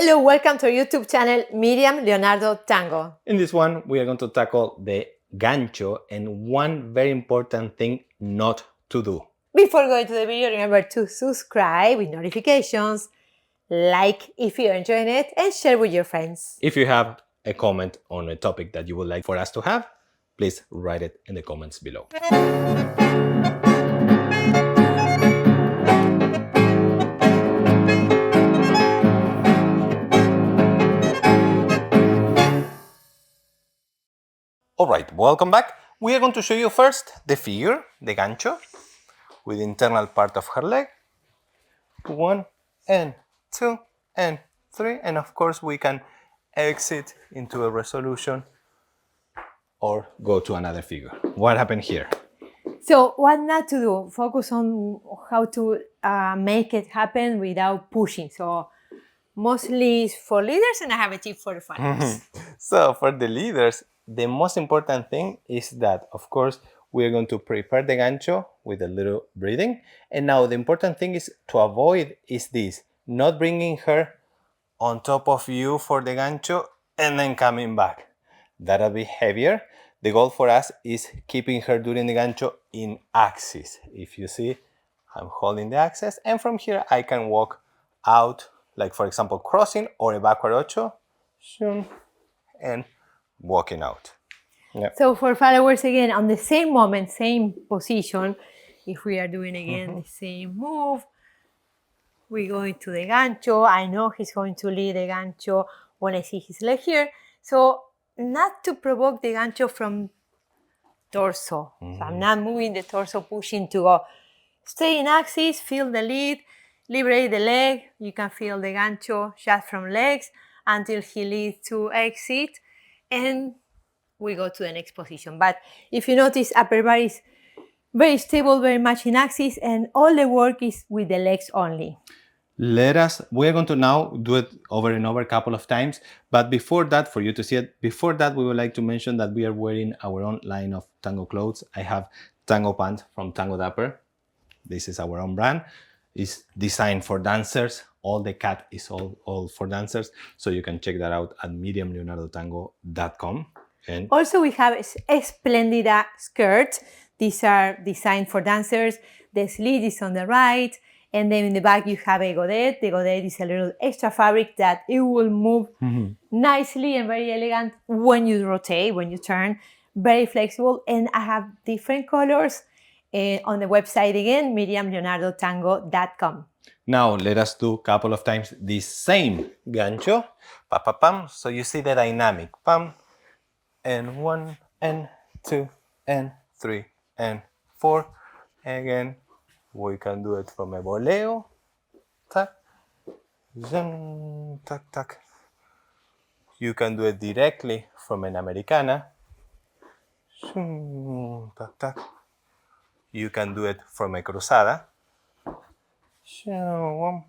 Hello, welcome to our YouTube channel, Miriam, Leonardo, Tango. In this one, we are going to tackle the gancho and one very important thing not to do. Before going to the video, remember to subscribe with notifications, like if you're enjoying it, and share with your friends. If you have a comment on a topic that you would like for us to have, please write it in the comments below. Alright, welcome back. We are going to show you first the figure, the gancho, with the internal part of her leg. 1 and 2 and 3, and of course we can exit into a resolution or go to another figure. What happened here? So what not to do? Focus on how to make it happen without pushing. So mostly for leaders, and I have a tip for the followers. So for the leaders, the most important thing is that, of course, we are going to prepare the gancho with a little breathing. And now the important thing is to avoid is this, not bringing her on top of you for the gancho and then coming back. That'll be heavier. The goal for us is keeping her during the gancho in axis. If you see, I'm holding the axis, and from here I can walk out, like for example, crossing or a backward ocho, and walking out. Yep. So for followers, again, on the same moment, same position, if we are doing again the same move, we go into the gancho. I know he's going to lead the gancho when I see his leg here. So not to provoke the gancho from torso. So I'm not moving the torso, pushing to go. Stay in axis, feel the lead, liberate the leg. You can feel the gancho just from legs until he leads to exit, and we go to the next position. But if you notice, upper body is very stable, very much in axis, and all the work is with the legs only. We're going to now do it over and over a couple of times, but before that, for you to see it, before that, we would like to mention that we are wearing our own line of tango clothes. I have tango pants from Tango DAPPER. This is our own brand. It's designed for dancers. All the cut is all for dancers, so you can check that out at miriamleonardotango.com. And also, we have ESPLENDIDA skirts. These are designed for dancers. The sleeve is on the right, and then in the back you have a godet. The godet is a little extra fabric that it will move nicely and very elegant when you rotate, when you turn. Very flexible, and I have different colors on the website again, miriamleonardotango.com. now let us do a couple of times the same gancho. Pa, pa, pam. So you see the dynamic. Pam. And 1 and 2 and 3 and 4. Again, we can do it from a voleo. Tac. Zun, tac, tac. You can do it directly from an americana. Shun, tac, tac. You can do it from a cruzada. Shun,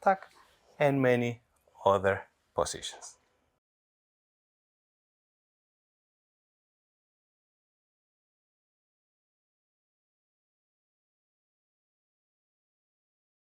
tac. And many other positions.